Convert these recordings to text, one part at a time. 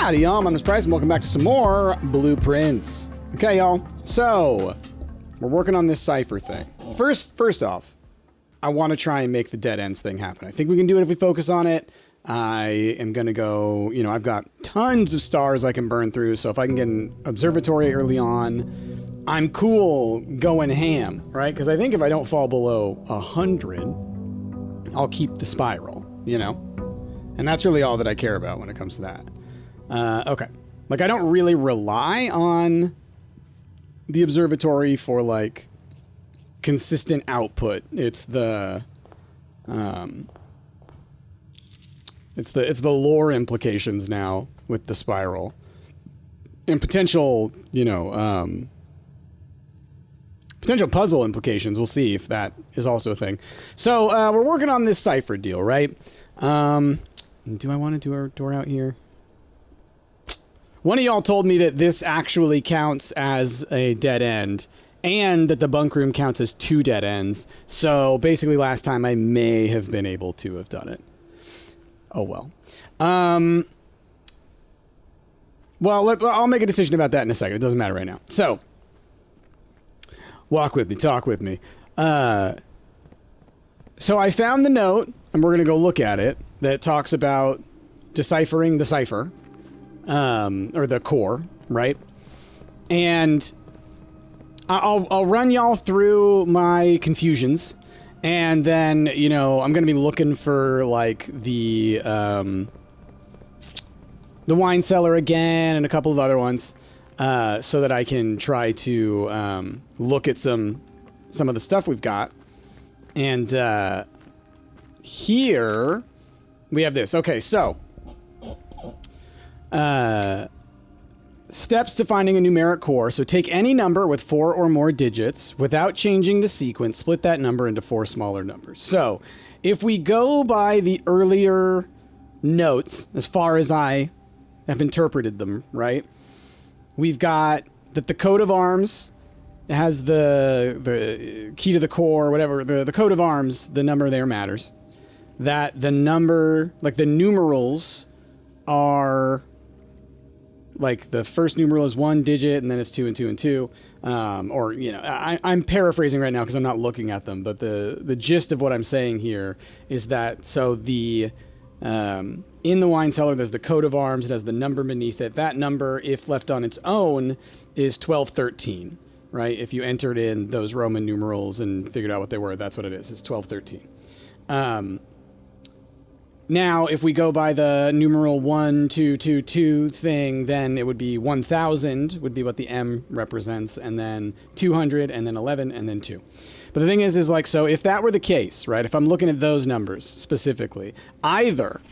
Howdy, y'all. My name's Bryce, and welcome back to some more Blueprints. Okay, y'all. So, we're working on this Cipher thing. First off, I want to try and make the dead ends thing happen. I think we can do it if we focus on it. I am going to go, I've got tons of stars I can burn through, so if I can get an observatory early on, I'm cool going ham, right? Because I think if I don't fall below 100, I'll keep the spiral, And that's really all that I care about when it comes to that. Okay. Like, I don't really rely on the observatory for, like, consistent output. It's the lore implications now with the spiral. And potential, potential puzzle implications. We'll see if that is also a thing. So, we're working on this Cipher deal, right? Do I want to do our door out here? One of y'all told me that this actually counts as a dead end and that the bunk room counts as 2 dead ends. So basically last time I may have been able to have done it. Oh, well. I'll make a decision about that in a second. It doesn't matter right now. So, walk with me, talk with me. So I found the note, and we're going to go look at it, that talks about deciphering the cipher. Or the core, right? And I'll run y'all through my confusions, and then, I'm going to be looking for, like, the wine cellar again and a couple of other ones, so that I can try to look at some of the stuff we've got. And here we have this. Okay, so steps to finding a numeric core. So take any number with 4 or more digits without changing the sequence, split that number into 4 smaller numbers. So if we go by the earlier notes, as far as I have interpreted them, right? We've got that the coat of arms has the key to the core, whatever, the coat of arms, the number there matters. That the number, like the numerals are, like, the first numeral is 1 digit, and then it's 2 and 2 and 2. I'm paraphrasing right now because I'm not looking at them, but the gist of what I'm saying here is that, so the, in the wine cellar, there's the coat of arms, it has the number beneath it. That number, if left on its own, is 1213, right? If you entered in those Roman numerals and figured out what they were, that's what it is. It's 1213. Now, if we go by the numeral 1222 thing, then it would be 1000 would be what the M represents, and then 200, and then 11, and then 2. But the thing is like, so if that were the case, right, if I'm looking at those numbers specifically, either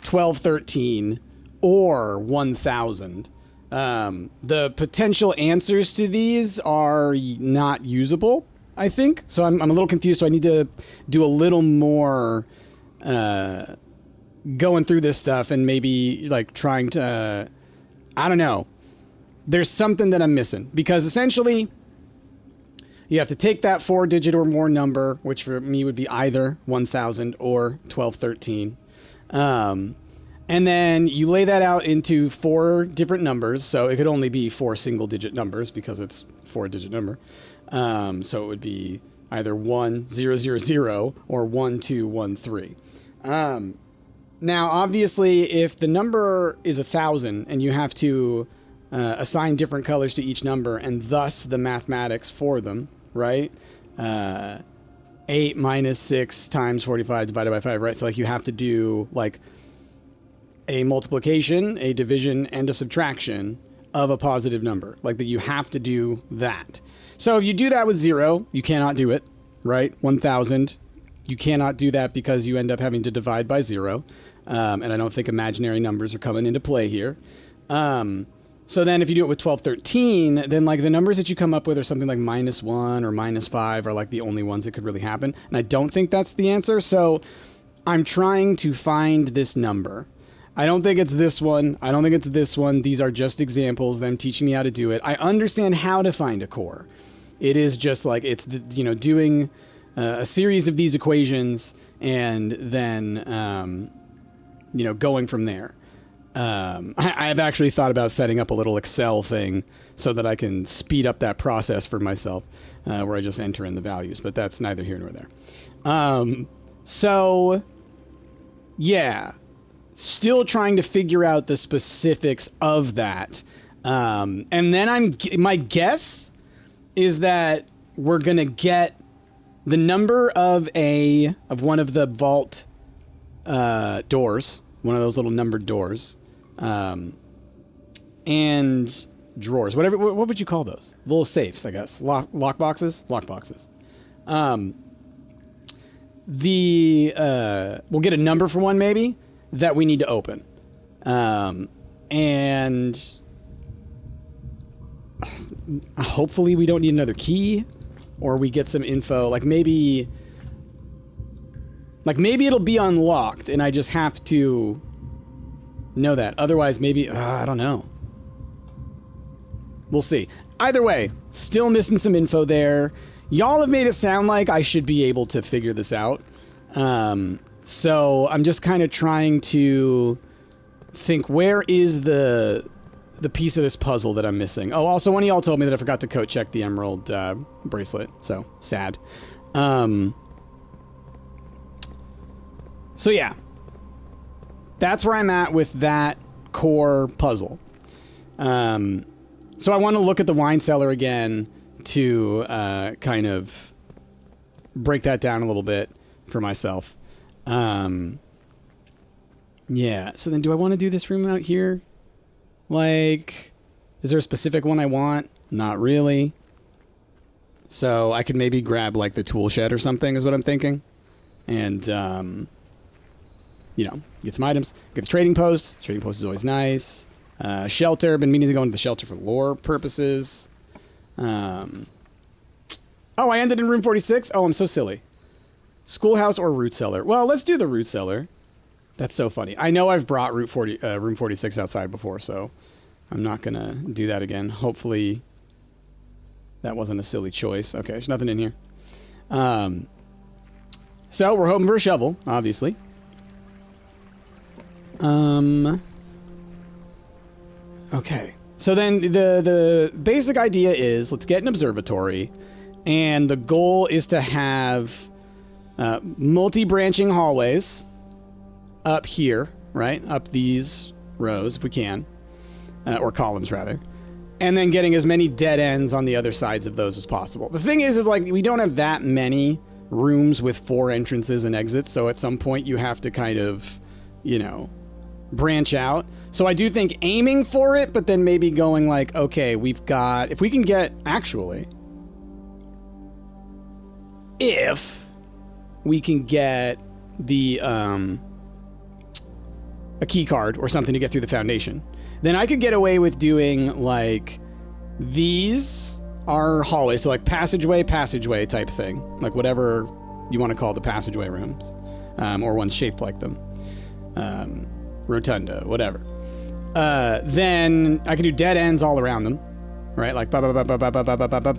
1213 or 1000, the potential answers to these are not usable, I think. So I'm a little confused, so I need to do a little more going through this stuff and maybe, like, trying to, I don't know. There's something that I'm missing, because essentially you have to take that 4-digit or more number, which for me would be either 1000 or 1213. And then you lay that out into 4 different numbers. So it could only be 4 single-digit numbers because it's a 4-digit number. So it would be either 1000 or 1213. Now, obviously, if the number is 1000 and you have to assign different colors to each number and thus the mathematics for them, right? 8 minus 6 times 45 divided by 5, right? So, like, you have to do, like, a multiplication, a division, and a subtraction of a positive number. Like, that you have to do that. So, if you do that with 0, you cannot do it, right? 1000. You cannot do that because you end up having to divide by 0. And I don't think imaginary numbers are coming into play here. So then if you do it with 1213, then, like, the numbers that you come up with are something like -1 or -5 are, like, the only ones that could really happen. And I don't think that's the answer. So I'm trying to find this number. I don't think it's this one. I don't think it's this one. These are just examples, them teaching me how to do it. I understand how to find a core. It is just like, it's, doing a series of these equations and then, going from there. I've actually thought about setting up a little Excel thing so that I can speed up that process for myself, where I just enter in the values, but that's neither here nor there. So, yeah, still trying to figure out the specifics of that. And then my guess is that we're going to get the number of one of the vault doors, one of those little numbered doors, and drawers, whatever. What would you call those? Little safes, I guess. Lock boxes. Lock boxes. We'll get a number for one maybe that we need to open, and hopefully we don't need another key, or we get some info. Like maybe it'll be unlocked, and I just have to know that. Otherwise, maybe I don't know. We'll see. Either way, still missing some info there. Y'all have made it sound like I should be able to figure this out. So I'm just kind of trying to think, where is the piece of this puzzle that I'm missing? Oh, also one of y'all told me that I forgot to coat check the emerald bracelet. So sad. So yeah, that's where I'm at with that core puzzle. So I want to look at the wine cellar again to kind of break that down a little bit for myself. Yeah, so then do I want to do this room out here? Like, is there a specific one I want? Not really. So I could maybe grab like the tool shed or something is what I'm thinking. And, you know, get some items. Get the trading post. The trading post is always nice. Shelter. Been meaning to go into the shelter for lore purposes. Oh, I ended in room 46? Oh, I'm so silly. Schoolhouse or root cellar? Well, let's do the root cellar. That's so funny. I know I've brought room 46 outside before, so I'm not going to do that again. Hopefully that wasn't a silly choice. Okay, there's nothing in here. So we're hoping for a shovel, obviously. Okay. So then the basic idea is let's get an observatory, and the goal is to have multi-branching hallways up here, right? Up these rows if we can, or columns rather, and then getting as many dead ends on the other sides of those as possible. The thing is like we don't have that many rooms with 4 entrances and exits, so at some point you have to kind of, you know, branch out. So I do think aiming for it, but then maybe going like, okay, we've got, if we can get, actually, if we can get the, a key card or something to get through the foundation, then I could get away with doing like, these are hallways, so like passageway type thing, like whatever you want to call the passageway rooms, or ones shaped like them. Rotunda, whatever. Then I can do dead ends all around them, right? Like bop, bop, bop, bop, bop, bop, bop, bop,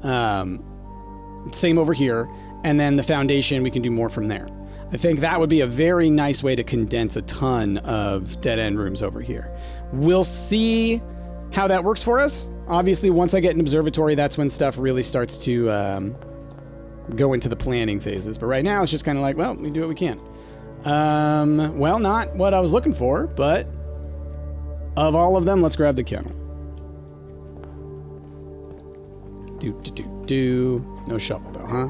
bop. Same over here, and then the foundation we can do more from there. I think that would be a very nice way to condense a ton of dead end rooms over here. We'll see how that works for us. Obviously, once I get an observatory, that's when stuff really starts to go into the planning phases. But right now, it's just kind of like, well, we do what we can. Well, not what I was looking for, but of all of them, let's grab the kennel. No shovel though, huh?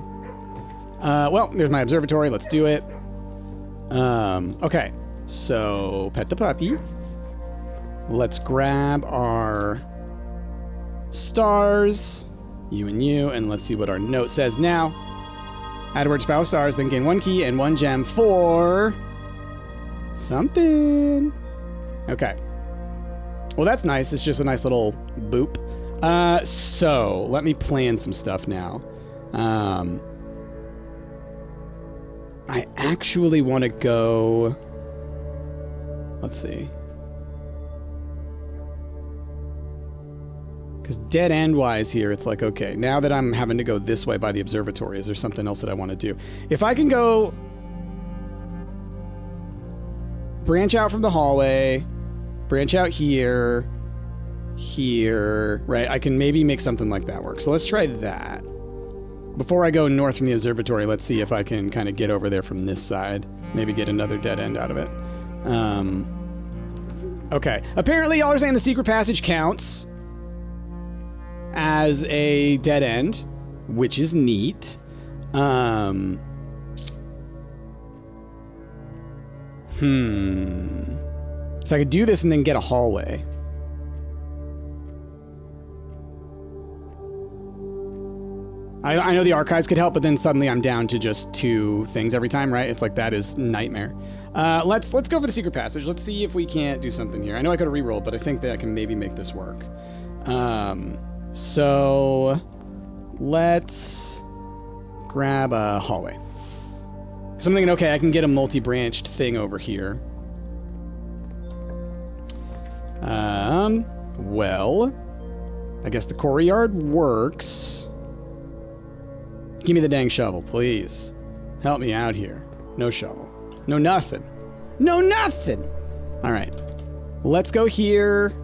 Well, there's my observatory. Let's do it. Okay. So, pet the puppy. Let's grab our stars, you and you, and let's see what our note says now. Add a word to Power Stars, then gain 1 key and 1 gem for something. Okay. Well, that's nice. It's just a nice little boop. So let me plan some stuff now. I actually want to go. Let's see. Because dead end wise here, it's like, okay, now that I'm having to go this way by the observatory, is there something else that I want to do? If I can go branch out from the hallway, branch out here, here, right? I can maybe make something like that work. So let's try that. Before I go north from the observatory, let's see if I can kind of get over there from this side. Maybe get another dead end out of it. Okay. Apparently, y'all are saying the secret passage counts as a dead end, which is neat. So I could do this and then get a hallway. I know the archives could help, but then suddenly I'm down to just 2 things every time, right? It's like, that is nightmare. Let's go for the secret passage. Let's see if we can't do something here. I know I could have rerolled, but I think that I can maybe make this work. So let's grab a hallway. So I'm thinking, okay, I can get a multi-branched thing over here. Well, I guess the courtyard works. Give me the dang shovel, please. Help me out here. No shovel. No nothing. No nothing! Alright. Let's go here.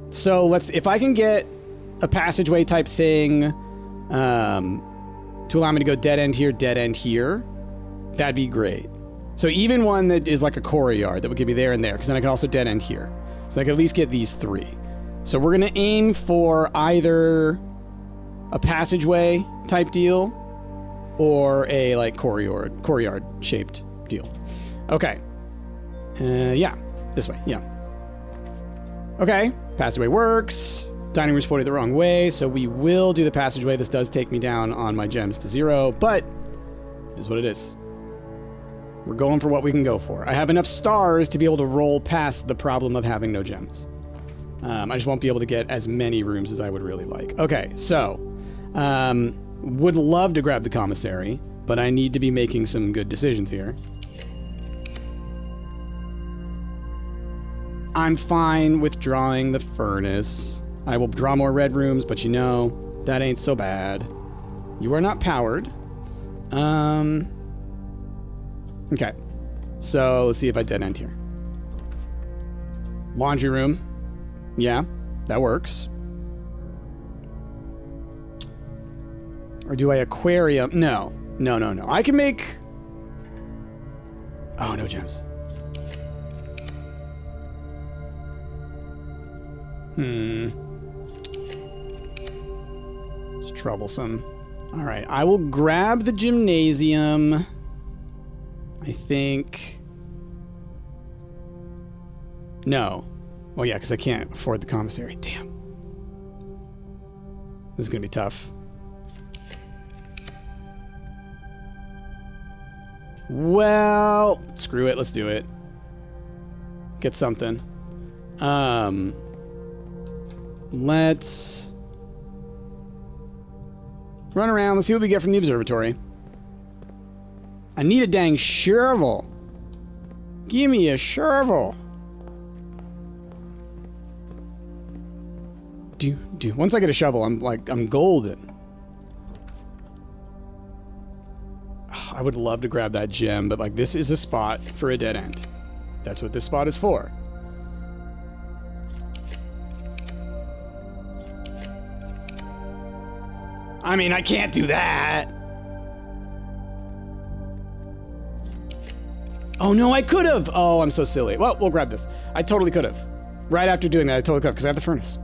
So if I can get a passageway type thing, to allow me to go dead end here, that'd be great. So even one that is like a courtyard that would get me there and there, because then I can also dead end here. So I can at least get these 3. So we're gonna aim for either a passageway type deal or a like courtyard shaped deal. Okay. Yeah, this way. Yeah. Okay, passageway works. Dining room's pointed the wrong way, so we will do the passageway. This does take me down on my gems to 0, but it is what it is. We're going for what we can go for. I have enough stars to be able to roll past the problem of having no gems. I just won't be able to get as many rooms as I would really like. Okay, so would love to grab the commissary, but I need to be making some good decisions here. I'm fine with drawing the furnace. I will draw more red rooms, but you know, that ain't so bad. You are not powered. Okay. So let's see if I dead end here. Laundry room. Yeah, that works. Or do I aquarium? No. No. I can make... Oh, no gems. It's troublesome. All right, I will grab the gymnasium. I think... No. Well, yeah, because I can't afford the commissary. Damn. This is going to be tough. Well, screw it. Let's do it. Get something. Let's run around. Let's see what we get from the observatory. I need a dang shovel. Give me a shovel. Once I get a shovel, I'm golden. I would love to grab that gem, but like this is a spot for a dead end. That's what this spot is for. I mean, I can't do that. Oh no, I could have. Oh, I'm so silly. Well, we'll grab this. I totally could have. Right after doing that, I totally could have because I have the furnace.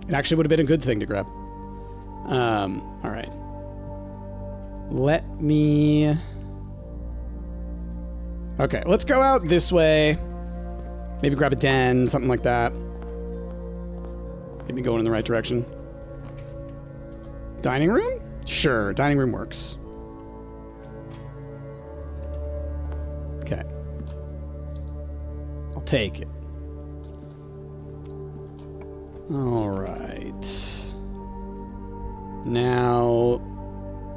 It actually would have been a good thing to grab. All right. Let me... Okay, let's go out this way. Maybe grab a den, something like that. Get me going in the right direction. Dining room? Sure, dining room works. Okay. I'll take it. All right. Now,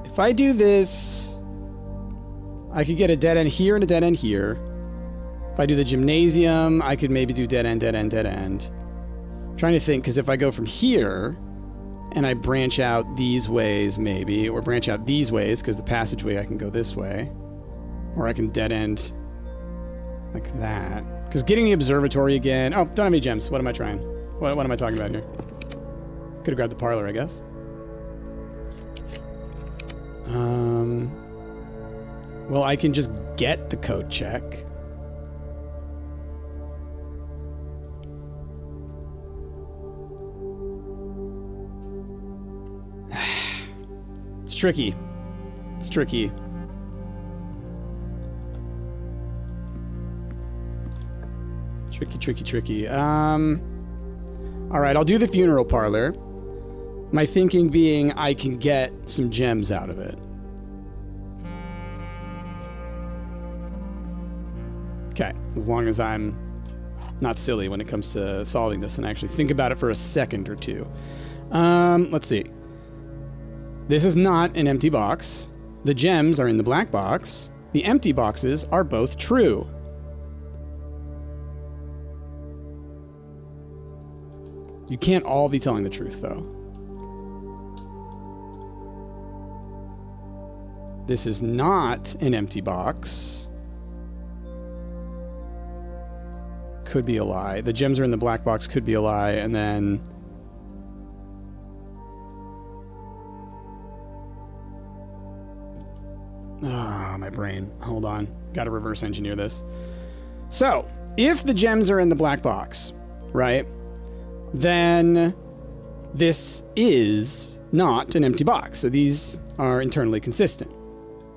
if I do this, I could get a dead end here and a dead end here. If I do the gymnasium, I could maybe do dead end, dead end, dead end. I'm trying to think, because if I go from here and I branch out these ways maybe, or branch out these ways, because the passageway I can go this way, or I can dead end Like that. Because getting the observatory again... Oh, don't have any gems. What am I trying? What am I talking about here? Could have grabbed the parlor, I guess. Well, I can just get the code check. It's tricky. It's tricky. Tricky. Alright, I'll do the funeral parlor. My thinking being I can get some gems out of it. Okay, as long as I'm not silly when it comes to solving this and actually think about it for a second or two. Let's see. This is not an empty box. The gems are in the black box. The empty boxes are both true. You can't all be telling the truth, though. This is not an empty box. Could be a lie. The gems are in the black box, could be a lie, and then... Ah, my brain. Hold on. Gotta reverse engineer this. So, if the gems are in the black box, right, then this is not an empty box. So these are internally consistent.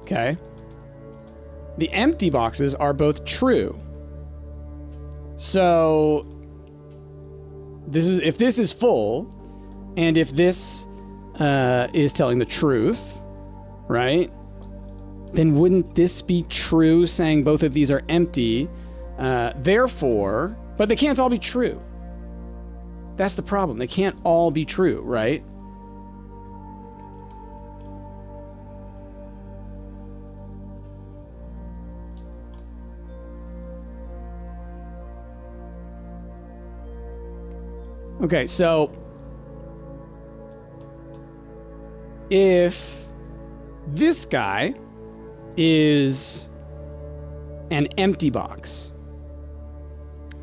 Okay? The empty boxes are both true. So if this is full, and if this is telling the truth, right? Then wouldn't this be true, saying both of these are empty? Therefore, but they can't all be true. That's the problem. They can't all be true, right? Okay, so if this guy is an empty box,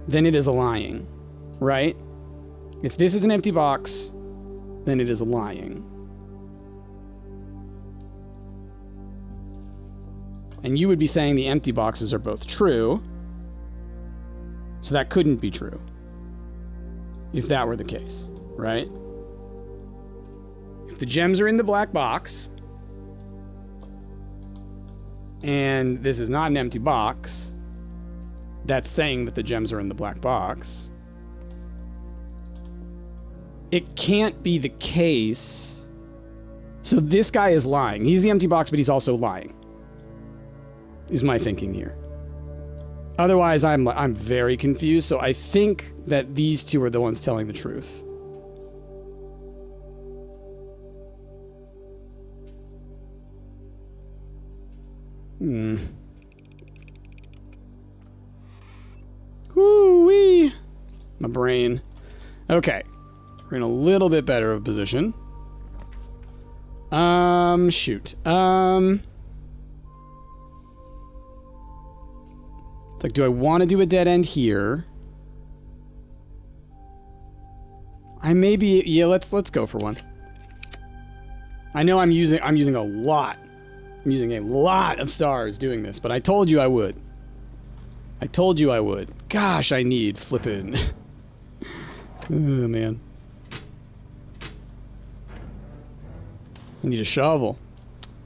then it is a lying, right? If this is an empty box, then it is a lying. And you would be saying the empty boxes are both true, so that couldn't be true. If that were the case, right? If the gems are in the black box, and this is not an empty box, that's saying that the gems are in the black box. It can't be the case. So this guy is lying. He's the empty box, but he's also lying. Is my thinking here. Otherwise, I'm very confused, so I think that these two are the ones telling the truth. Woo-wee. My brain. Okay. We're in a little bit better of a position. Shoot. It's like, do I want to do a dead end here? I maybe, yeah, let's go for one. I know I'm using a lot. I'm using a lot of stars doing this, but I told you I would. I told you I would. Gosh, I need flippin'. Oh, man. I need a shovel.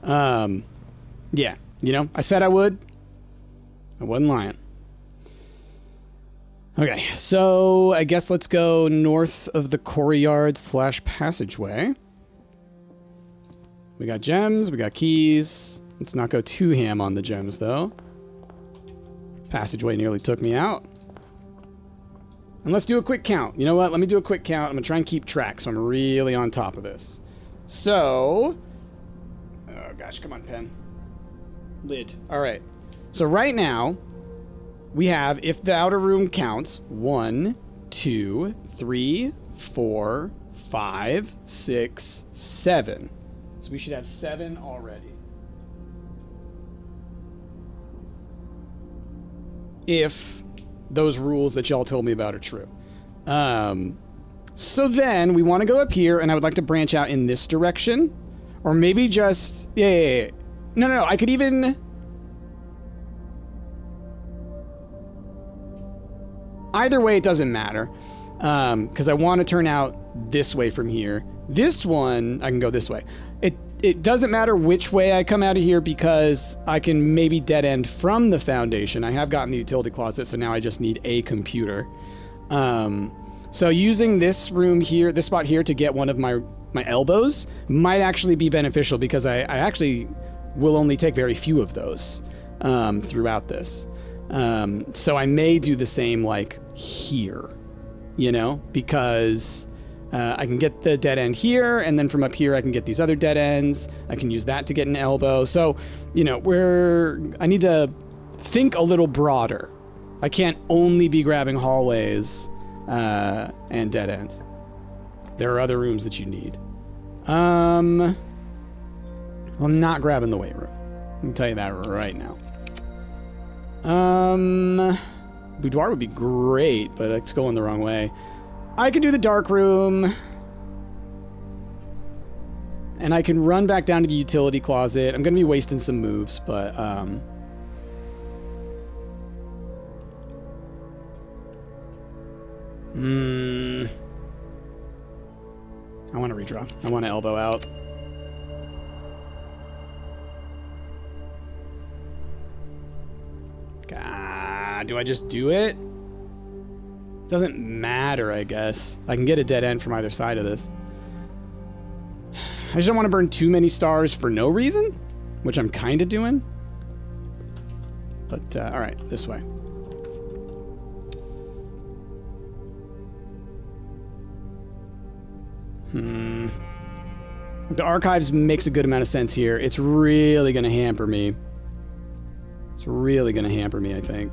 Yeah, you know, I said I would. I wasn't lying. Okay, so I guess let's go north of the courtyard / passageway. We got gems, we got keys. Let's not go too ham on the gems, though. Passageway nearly took me out. And let's do a quick count. You know what? Let me do a quick count. I'm going to try and keep track so I'm really on top of this. So... oh, gosh. Come on, pen. Lid. All right. So right now, we have, if the outer room counts, 1, 2, 3, 4, 5, 6, 7. So we should have 7 already. if those rules that y'all told me about are true. So then we want to go up here, and I would like to branch out in this direction. Or maybe just... Yeah. No. I could even... Either way, it doesn't matter. Because I want to turn out this way from here. This one, I can go this way. It doesn't matter which way I come out of here because I can maybe dead end from the foundation. I have gotten the utility closet, so now I just need a computer. So using this room here, this spot here to get one of my elbows might actually be beneficial because I actually will only take very few of those throughout this. So I may do the same like here, you know, because I can get the dead end here, and then from up here I can get these other dead ends. I can use that to get an elbow. So, you know, I need to think a little broader. I can't only be grabbing hallways and dead ends. There are other rooms that you need. Well, I'm not grabbing the weight room. I can tell you that right now. Boudoir would be great, but it's going the wrong way. I could do the dark room. And I can run back down to the utility closet. I'm going to be wasting some moves, but... I want to redraw. I want to elbow out. God, do I just do it? Doesn't matter, I guess. I can get a dead end from either side of this. I just don't want to burn too many stars for no reason, which I'm kind of doing. But, alright, this way. The archives makes a good amount of sense here. It's really going to hamper me. It's really going to hamper me, I think.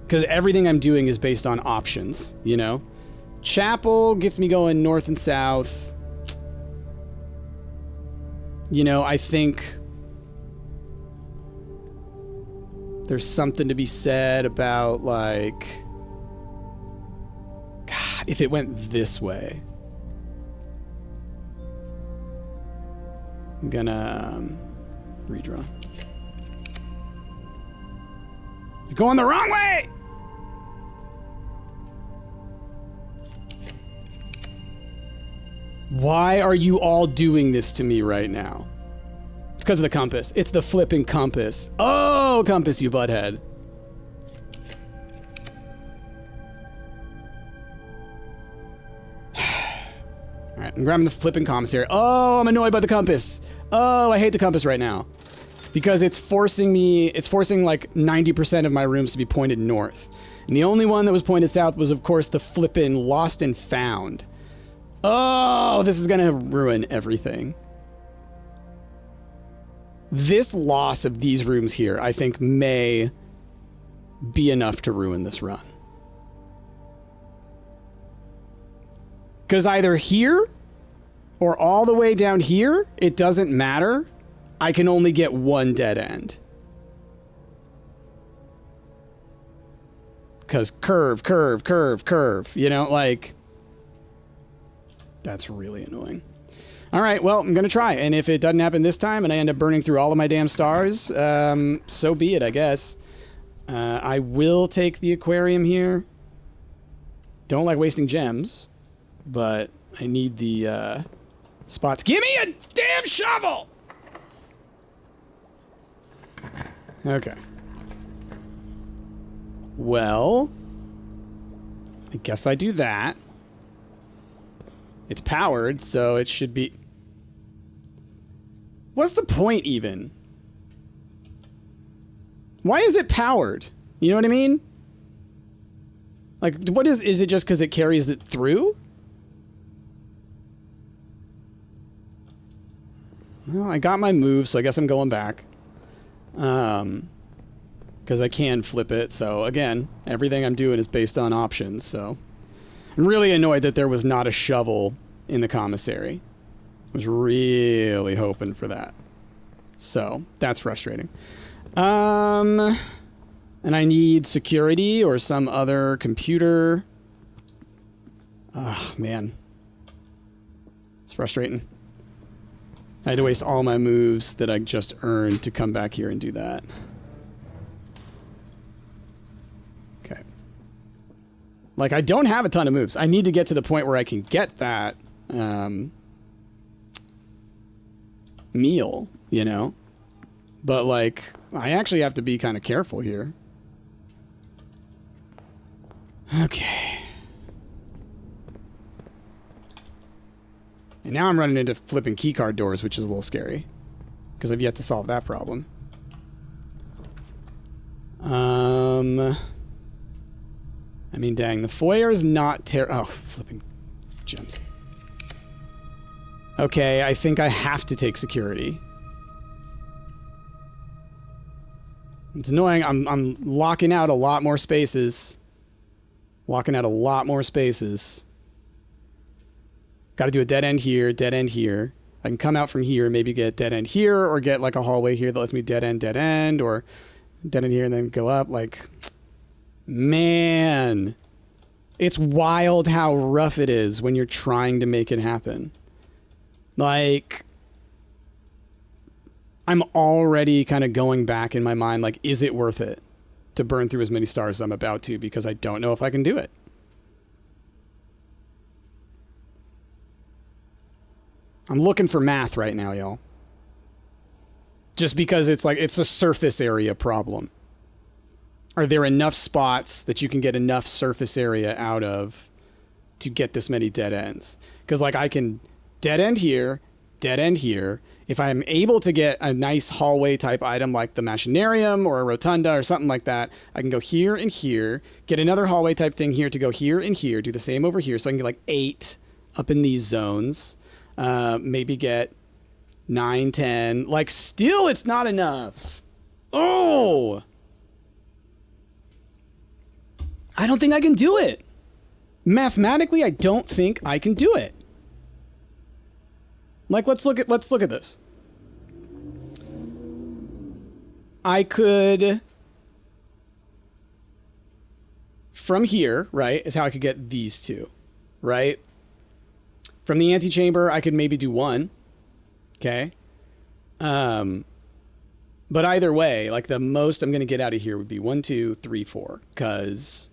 Because everything I'm doing is based on options, you know? Chapel gets me going north and south. You know, I think there's something to be said about, like... God, if it went this way. I'm gonna redraw. You're going the wrong way! Why are you all doing this to me right now? It's because of the compass. It's the flipping compass. Oh, compass, you butthead. Alright, I'm grabbing the flipping commissary. Oh, I'm annoyed by the compass. Oh, I hate the compass right now. Because it's forcing like 90% of my rooms to be pointed north. And the only one that was pointed south was, of course, the flippin' lost and found. Oh, this is gonna ruin everything. This loss of these rooms here, I think, may be enough to ruin this run. Because either here or all the way down here, it doesn't matter. I can only get one dead end. Because curve, curve, curve, curve. You know, like... That's really annoying. All right, well, I'm going to try. And if it doesn't happen this time and I end up burning through all of my damn stars, so be it, I guess. I will take the aquarium here. Don't like wasting gems, but I need the spots. Give me a damn shovel! Okay. Well, I guess I do that. It's powered, so it should be... What's the point, even? Why is it powered? You know what I mean? Like, what is it just because it carries it through? Well, I got my move, so I guess I'm going back. Because I can flip it, so again, everything I'm doing is based on options, so... I'm really annoyed that there was not a shovel in the commissary. I was really hoping for that. So, that's frustrating. And I need security or some other computer. Oh, man. It's frustrating. I had to waste all my moves that I just earned to come back here and do that. Okay. Like, I don't have a ton of moves. I need to get to the point where I can get that, meal, you know? But, like, I actually have to be kind of careful here. Okay. And now I'm running into flipping keycard doors, which is a little scary. Because I've yet to solve that problem. I mean, dang, the foyer is not oh, flipping gems. Okay, I think I have to take security. It's annoying. I'm locking out a lot more spaces. Locking out a lot more spaces. Got to do a dead end here, dead end here. I can come out from here, maybe get dead end here, or get like a hallway here that lets me dead end, or dead end here and then go up. Like, man, it's wild how rough it is when you're trying to make it happen. Like, I'm already kind of going back in my mind, like, is it worth it to burn through as many stars as I'm about to, because I don't know if I can do it. I'm looking for math right now, y'all. Just because it's like, it's a surface area problem. Are there enough spots that you can get enough surface area out of to get this many dead ends? Because, like, I can dead end here, dead end here. If I'm able to get a nice hallway type item like the machinarium or a rotunda or something like that, I can go here and here, get another hallway type thing here to go here and here, do the same over here. So I can get like 8 up in these zones. Maybe get 9, 10. Like, still, it's not enough. Oh! I don't think I can do it. Mathematically, I don't think I can do it. Like, let's look at this. I could, from here, right, is how I could get these two, right? From the antechamber, I could maybe do 1. Okay. But either way, like, the most I'm going to get out of here would be 1, 2, 3, 4. Because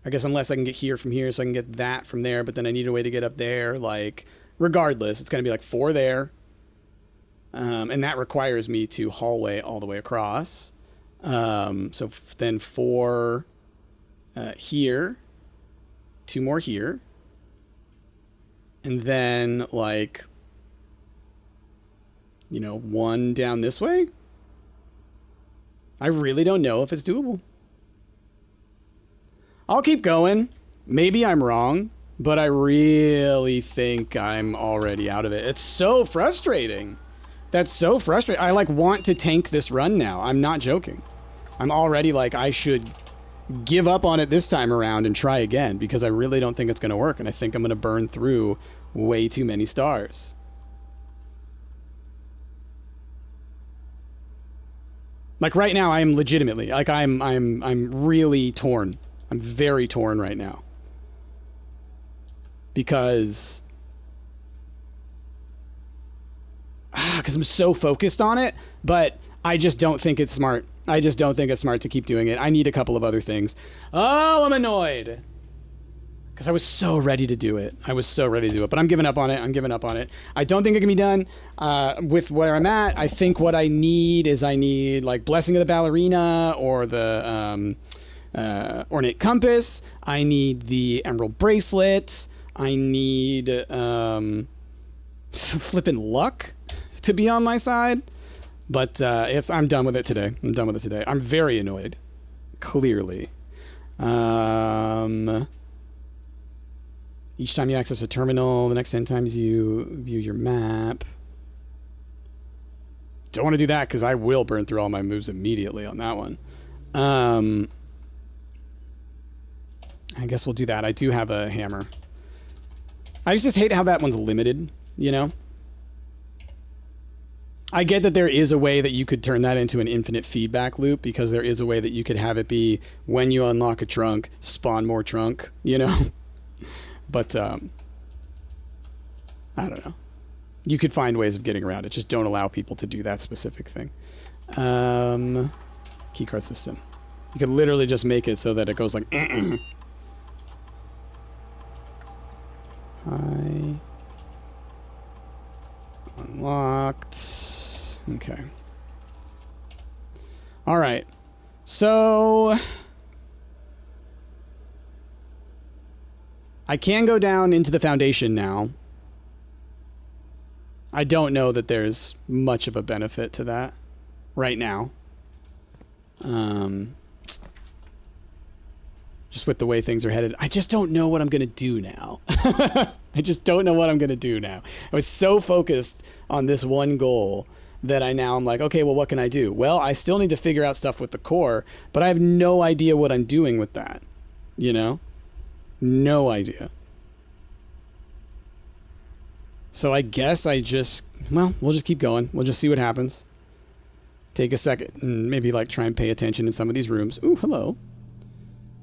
I guess unless I can get here from here, so I can get that from there, but then I need a way to get up there. Like, regardless, it's going to be like 4 there. And that requires me to hallway all the way across. So then 4 here. 2 more here. And then, like, you know, 1 down this way? I really don't know if it's doable. I'll keep going. Maybe I'm wrong, but I really think I'm already out of it. It's so frustrating. That's so frustrating. I, like, want to tank this run now. I'm not joking. I'm already like, I should give up on it this time around and try again, because I really don't think it's going to work, and I think I'm going to burn through way too many stars. Like, right now, I am legitimately, like, I'm really torn. I'm very torn right now. Because I'm so focused on it, but I just don't think it's smart. I just don't think it's smart to keep doing it. I need a couple of other things. Oh, I'm annoyed. Because I was so ready to do it. But I'm giving up on it. I don't think it can be done with where I'm at. I think what I need is like Blessing of the Ballerina or the Ornate Compass. I need the Emerald Bracelet. I need some flippin' luck to be on my side. But I'm done with it today. I'm very annoyed. Clearly. Each time you access a terminal, the next 10 times you view your map. Don't want to do that because I will burn through all my moves immediately on that one. I guess we'll do that. I do have a hammer. I just hate how that one's limited, you know? I get that there is a way that you could turn that into an infinite feedback loop, because there is a way that you could have it be when you unlock a trunk, spawn more trunk, you know? But, I don't know. You could find ways of getting around it. Just don't allow people to do that specific thing. Keycard system. You could literally just make it so that it goes like... Hi. Unlocked. Okay. All right. So I can go down into the foundation now. I don't know that there's much of a benefit to that right now. Just with the way things are headed. I just don't know what I'm going to do now. I just don't know what I'm going to do now. I was so focused on this one goal that I'm like, okay, well, what can I do? Well, I still need to figure out stuff with the core, but I have no idea what I'm doing with that. You know? No idea. So I guess we'll just keep going. We'll just see what happens. Take a second and maybe like try and pay attention in some of these rooms. Ooh, hello.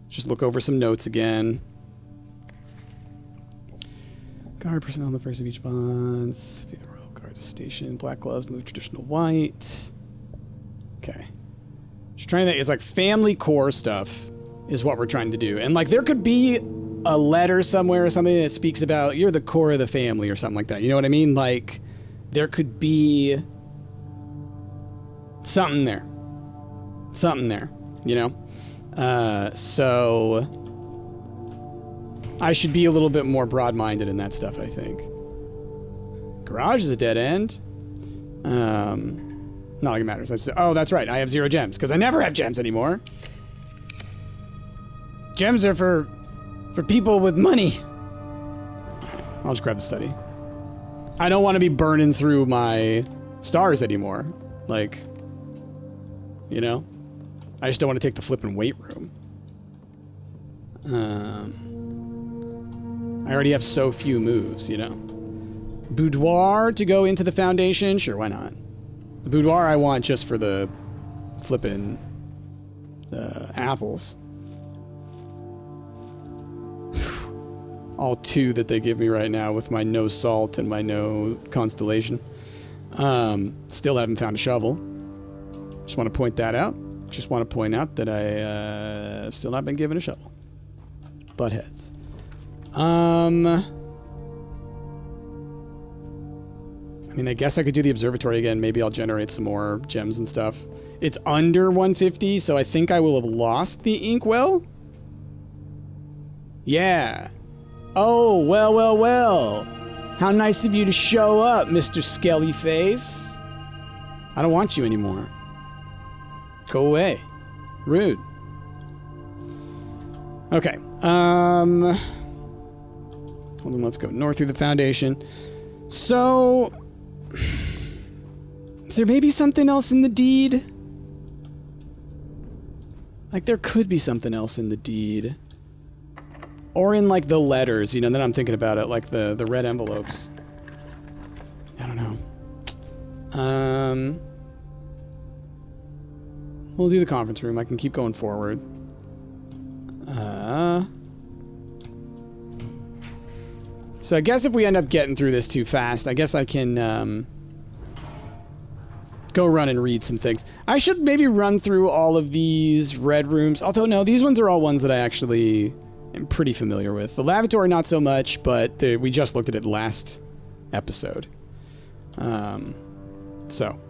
Just look over some notes again. Guard personnel the first of each month. Be the royal guard station. Black gloves, blue traditional white. Okay. Just trying to, it's like family core stuff is what we're trying to do. And like there could be a letter somewhere or something that speaks about you're the core of the family or something like that. You know what I mean? Like there could be something there. Something there, you know? So I should be a little bit more broad-minded in that stuff, I think. Garage is a dead end. Not like it matters. Oh, that's right. I have 0 gems because I never have gems anymore. Gems are for people with money. I'll just grab the study. I don't want to be burning through my stars anymore. Like, you know? I just don't want to take the flippin' weight room. I already have so few moves, you know? Boudoir to go into the foundation? Sure, why not? The boudoir I want just for the flippin' apples. All 2 that they give me right now with my no salt and my no constellation. Still haven't found a shovel. Just want to point that out. Just want to point out that I still not been given a shovel. Buttheads. I mean, I guess I could do the observatory again. Maybe I'll generate some more gems and stuff. It's under 150, so I think I will have lost the inkwell. Yeah. Oh, well. How nice of you to show up, Mr. Skellyface. I don't want you anymore. Go away. Rude. Okay. Hold on, let's go north through the foundation. So, is there maybe something else in the deed? Like, there could be something else in the deed. Or in, like, the letters, you know, then I'm thinking about it, like the red envelopes. I don't know. We'll do the conference room. I can keep going forward. So I guess if we end up getting through this too fast, I guess I can go run and read some things. I should maybe run through all of these red rooms. Although, no, these ones are all ones that I actually am pretty familiar with. The lavatory, not so much, but we just looked at it last episode. So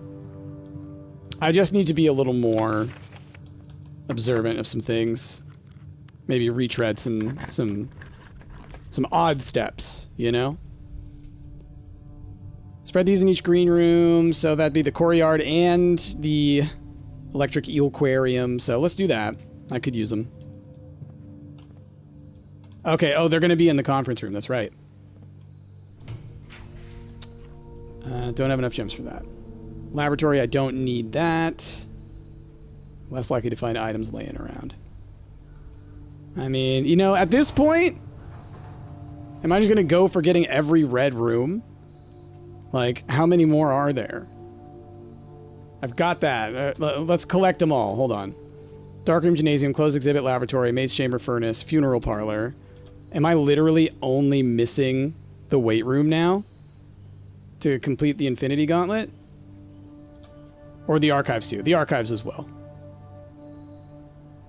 I just need to be a little more observant of some things. Maybe retread some odd steps, you know? Spread these in each green room, so that'd be the courtyard and the electric eel aquarium. So let's do that. I could use them. Okay, oh, they're going to be in the conference room. That's right. Don't have enough gems for that. Laboratory, I don't need that. Less likely to find items laying around. I mean, you know, at this point, am I just going to go for getting every red room? Like, how many more are there? I've got that. Let's collect them all. Hold on. Darkroom, gymnasium, closed exhibit, laboratory, maid's chamber, furnace, funeral parlor. Am I literally only missing the weight room now to complete the Infinity Gauntlet? Or the archives too? The archives as well.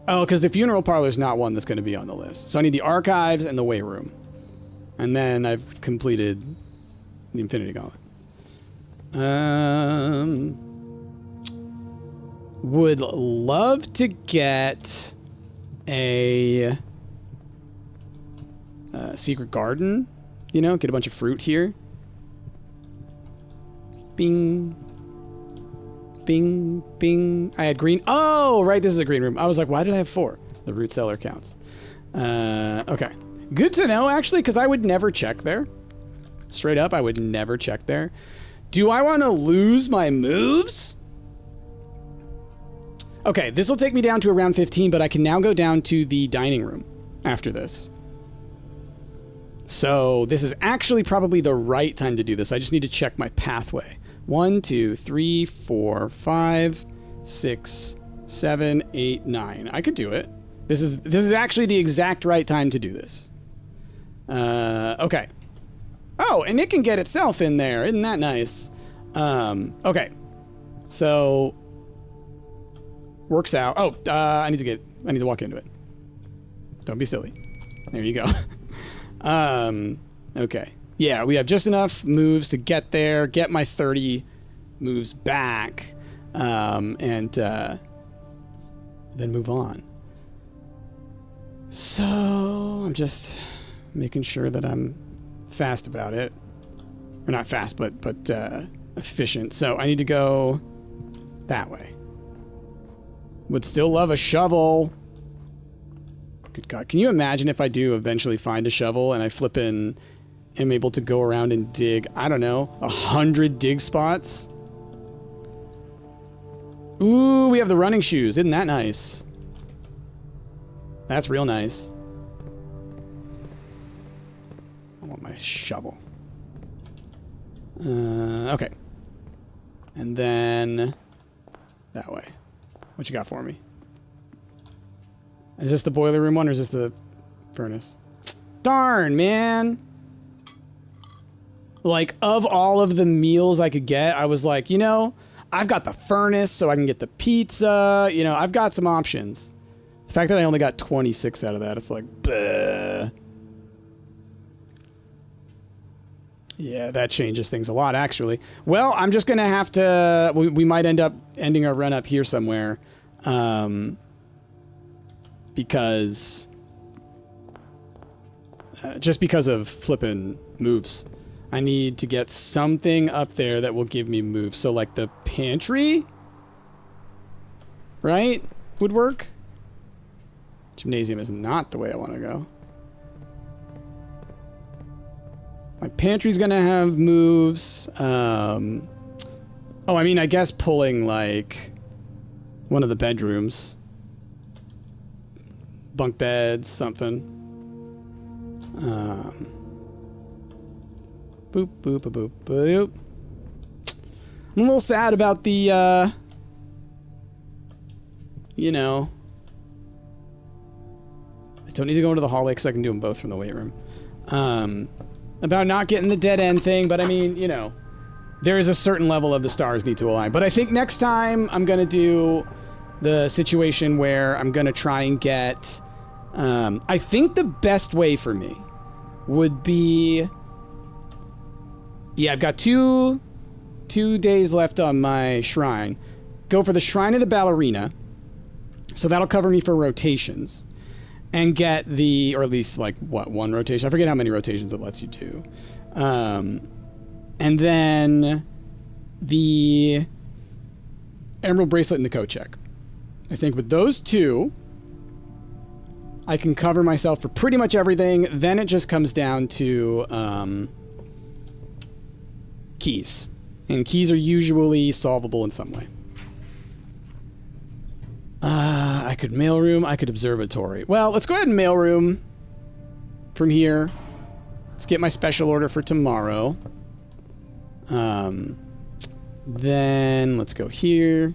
Oh, because the funeral parlor is not one that's going to be on the list. So I need the archives and the weight room. And then I've completed the Infinity Gauntlet. Would love to get a secret garden. You know, get a bunch of fruit here. Bing. Bing, bing. I had green. Oh, right, this is a green room. I was like, why did I have 4? The root cellar counts. Okay. Good to know, actually, because I would never check there. Straight up, I would never check there. Do I want to lose my moves? Okay, this will take me down to around 15, but I can now go down to the dining room after this. So this is actually probably the right time to do this. I just need to check my pathway. 1, 2, 3, 4, 5, 6, 7, 8, 9. I could do it. This is actually the exact right time to do this. Okay. Oh, and it can get itself in there. Isn't that nice? Okay. So works out. Oh, I need to walk into it. Don't be silly. There you go. Okay. Yeah, we have just enough moves to get there, get my 30 moves back, and then move on. So I'm just making sure that I'm fast about it. Or not fast, but efficient. So I need to go that way. Would still love a shovel. Good God. Can you imagine if I do eventually find a shovel and I am able to go around and dig, I don't know, 100 dig spots? Ooh, we have the running shoes. Isn't that nice? That's real nice. I want my shovel. Okay. And then that way. What you got for me? Is this the boiler room one or is this the furnace? Darn, man. Like, of all of the meals I could get, I was like, you know, I've got the furnace so I can get the pizza. You know, I've got some options. The fact that I only got 26 out of that, it's like, bleh. Yeah, that changes things a lot, actually. Well, I'm just going to have to... We might end up ending our run up here somewhere. Because... just because of flipping moves. I need to get something up there that will give me moves. So, like, the pantry? Right? Would work? Gymnasium is not the way I want to go. My pantry's gonna have moves. Oh, I mean, I guess pulling, like, one of the bedrooms. Bunk beds, something. Boop, boop, boop, boop, boop. I'm a little sad about the, you know. I don't need to go into the hallway because I can do them both from the weight room. About not getting the dead end thing, but I mean, you know, there is a certain level of the stars need to align. But I think next time I'm going to do the situation where I'm going to try and get, I think the best way for me would be, yeah, I've got two days left on my shrine. Go for the Shrine of the Ballerina. So that'll cover me for rotations. And get the, or at least like, what, 1 rotation? I forget how many rotations it lets you do. And then the Emerald Bracelet and the coat check. I think with those 2, I can cover myself for pretty much everything. Then it just comes down to keys. And keys are usually solvable in some way. I could mailroom, I could observatory. Well, let's go ahead and mailroom from here. Let's get my special order for tomorrow. Then let's go here.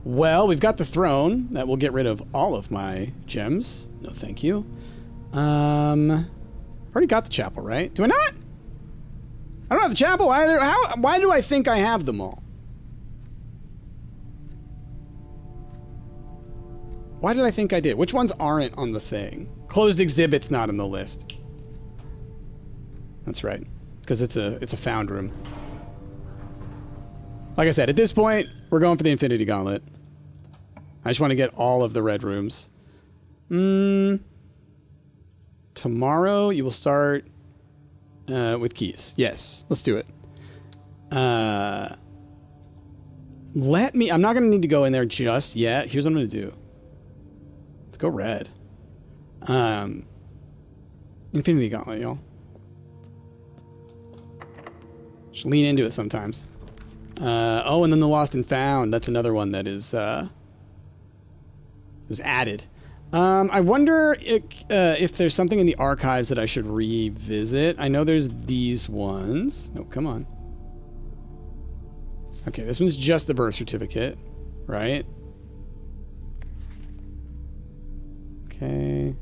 Well, we've got the throne. That will get rid of all of my gems. No, thank you. Already got the chapel, right? Do I not? I don't have the chapel either. Why do I think I have them all? Why did I think I did? Which ones aren't on the thing? Closed exhibit's not on the list. That's right. Because it's a found room. Like I said, at this point, we're going for the Infinity Gauntlet. I just want to get all of the red rooms. Tomorrow, you will start with keys. Yes, let's do it. I'm not going to need to go in there just yet. Here's what I'm going to do. Let's go red. Infinity Gauntlet, y'all. Just lean into it sometimes. Oh, and then the Lost and Found. That's another one that is was added. I wonder if there's something in the archives that I should revisit. I know there's these ones. No, come on. Okay, this one's just the birth certificate, right? Okay.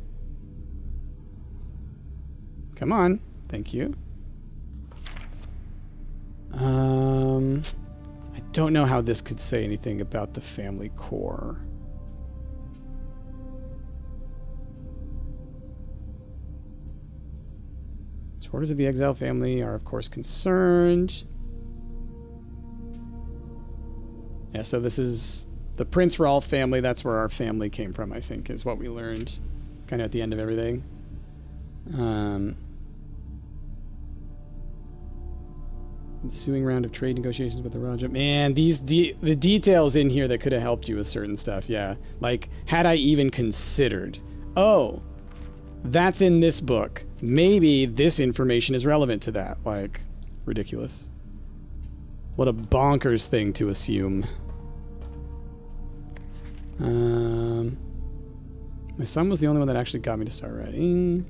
Come on. Thank you. I don't know how this could say anything about the family core. Supporters of the exile family are, of course, concerned. Yeah, so this is the Prince Rolf family. That's where our family came from, I think, is what we learned kind of at the end of everything. Ensuing round of trade negotiations with the Raja. Man, the details in here that could have helped you with certain stuff, yeah. Like, had I even considered, oh, that's in this book. Maybe this information is relevant to that. Like, ridiculous. What a bonkers thing to assume. My son was the only one that actually got me to start writing.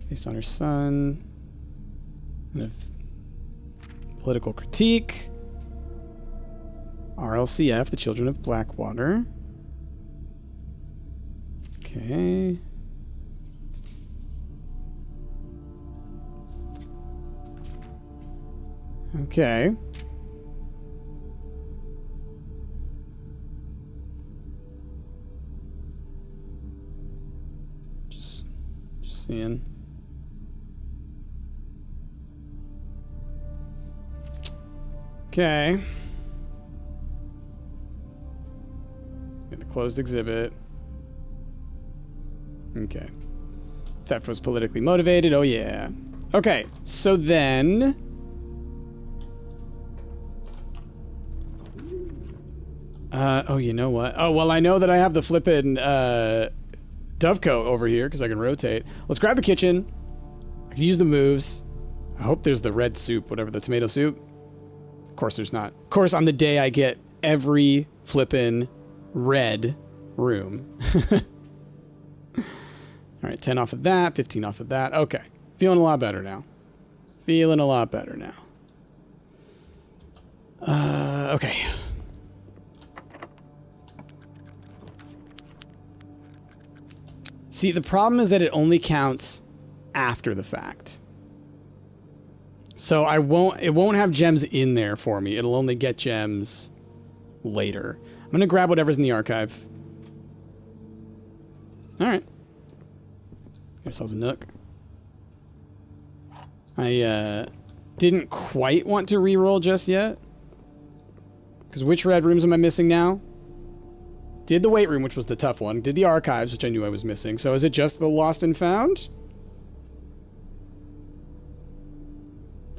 Based on her son. And a political critique. RLCF, the Children of Blackwater. Okay. Okay. Just seeing. Okay. Get the closed exhibit. Okay. Theft was politically motivated. Oh, yeah. Okay. So then... oh, you know what? Oh, well, I know that I have the flippin' dovecoat over here because I can rotate. Let's grab the kitchen. I can use the moves. I hope there's the red soup, whatever, the tomato soup. Of course there's not. Of course, on the day I get every flippin' red room. All right, 10 off of that, 15 off of that. Okay, feeling a lot better now. Feeling a lot better now. Okay. See, the problem is that it only counts after the fact. So it won't have gems in there for me. It'll only get gems later. I'm going to grab whatever's in the archive. All right. Get ourselves a nook. I didn't quite want to re-roll just yet. Because which red rooms am I missing now? Did the weight room, which was the tough one. Did the archives, which I knew I was missing. So is it just the lost and found?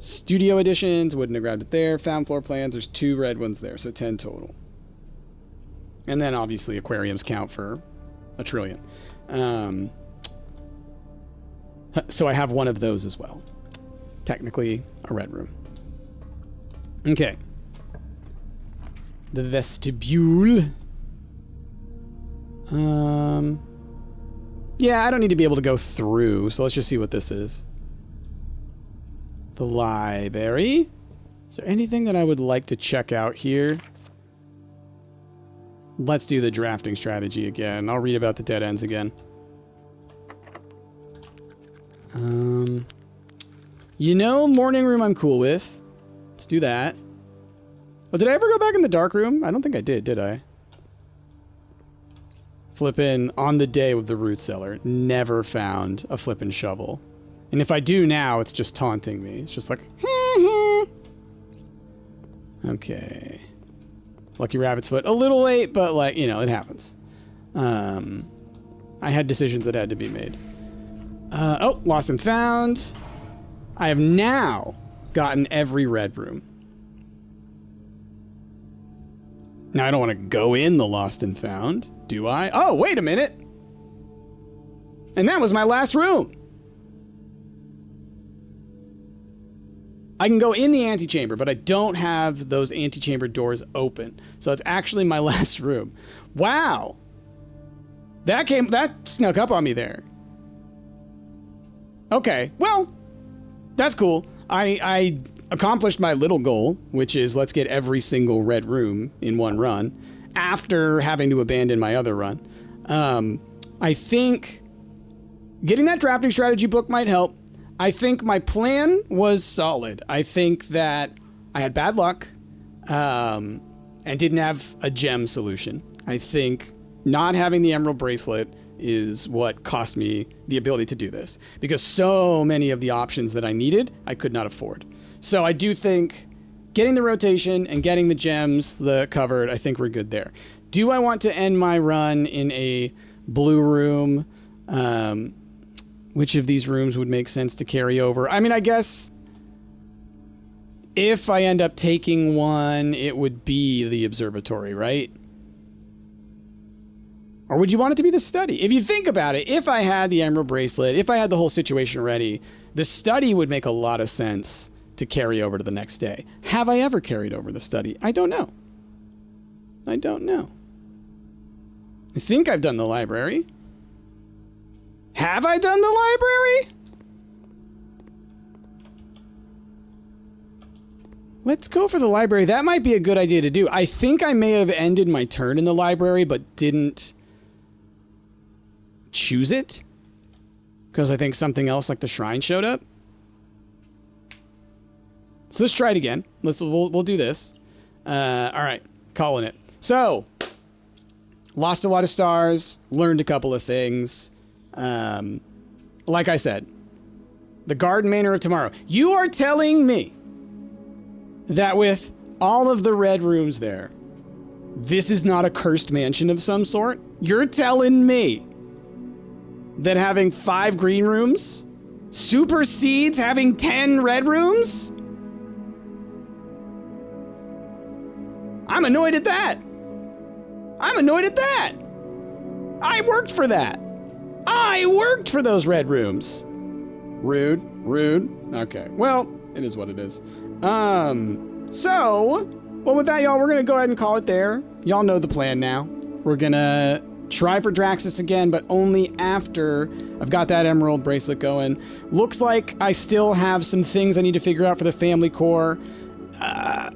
Studio editions, wouldn't have grabbed it there. Found floor plans, there's 2 red ones there, so 10 total. And then obviously aquariums count for a trillion. So I have one of those as well. Technically a red room. Okay. The vestibule. Yeah, I don't need to be able to go through, so let's just see what this is. the library. Is there anything that I would like to check out here? Let's do the drafting strategy again. I'll read about the dead ends again. You know, morning room I'm cool with. Let's do that. Oh, did I ever go back in the dark room? I don't think I did I? Flippin' on the day with the root cellar. Never found a flippin' shovel. And if I do now, it's just taunting me. It's just like, okay. Lucky Rabbit's Foot. A little late, but like, you know, it happens. I had decisions that had to be made. Oh, lost and found. I have now gotten every red room. Now, I don't want to go in the lost and found, do I? Oh, wait a minute. And that was my last room. I can go in the antechamber, but I don't have those antechamber doors open. So it's actually my last room. Wow. That snuck up on me there. Okay, well, that's cool. I accomplished my little goal, which is let's get every single red room in one run after having to abandon my other run. I think getting that drafting strategy book might help. I think my plan was solid. I think that I had bad luck and didn't have a gem solution. I think not having the emerald bracelet is what cost me the ability to do this, because so many of the options that I needed, I could not afford. So I do think getting the rotation and getting the gems, the covered, I think we're good there. Do I want to end my run in a blue room? Which of these rooms would make sense to carry over? I mean, I guess if I end up taking one, it would be the observatory, right? Or would you want it to be the study? If you think about it, if I had the emerald bracelet, if I had the whole situation ready, the study would make a lot of sense to carry over to the next day. Have I ever carried over the study? I don't know. I don't know. I think I've done the library. Have I done the library? Let's go for the library. That might be a good idea to do. I think I may have ended my turn in the library, but didn't choose it. Because I think something else like the shrine showed up. So let's try it again. We'll do this. All right, calling it. So, lost a lot of stars, learned a couple of things. Like I said, the Garden Manor of Tomorrow. You are telling me that with all of the red rooms there, this is not a cursed mansion of some sort? You're telling me that having 5 green rooms supersedes having 10 red rooms? I'm annoyed at that. I'm annoyed at that. I worked for that. I worked for those red rooms. Rude, rude. Okay, well, it is what it is. So, well, with that, y'all, we're gonna go ahead and call it there. Y'all know the plan now. We're gonna try for Draxus again, but only after I've got that emerald bracelet going. Looks like I still have some things I need to figure out for the family core. I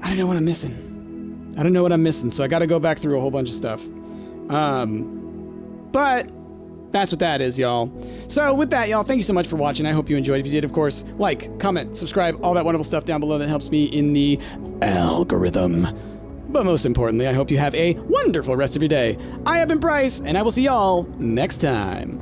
don't know what I'm missing. I don't know what I'm missing, so I gotta go back through a whole bunch of stuff. But that's what that is, y'all. So with that, y'all, thank you so much for watching. I hope you enjoyed. If you did, of course, like, comment, subscribe, all that wonderful stuff down below that helps me in the algorithm. But most importantly, I hope you have a wonderful rest of your day. I have been Bryce, and I will see y'all next time.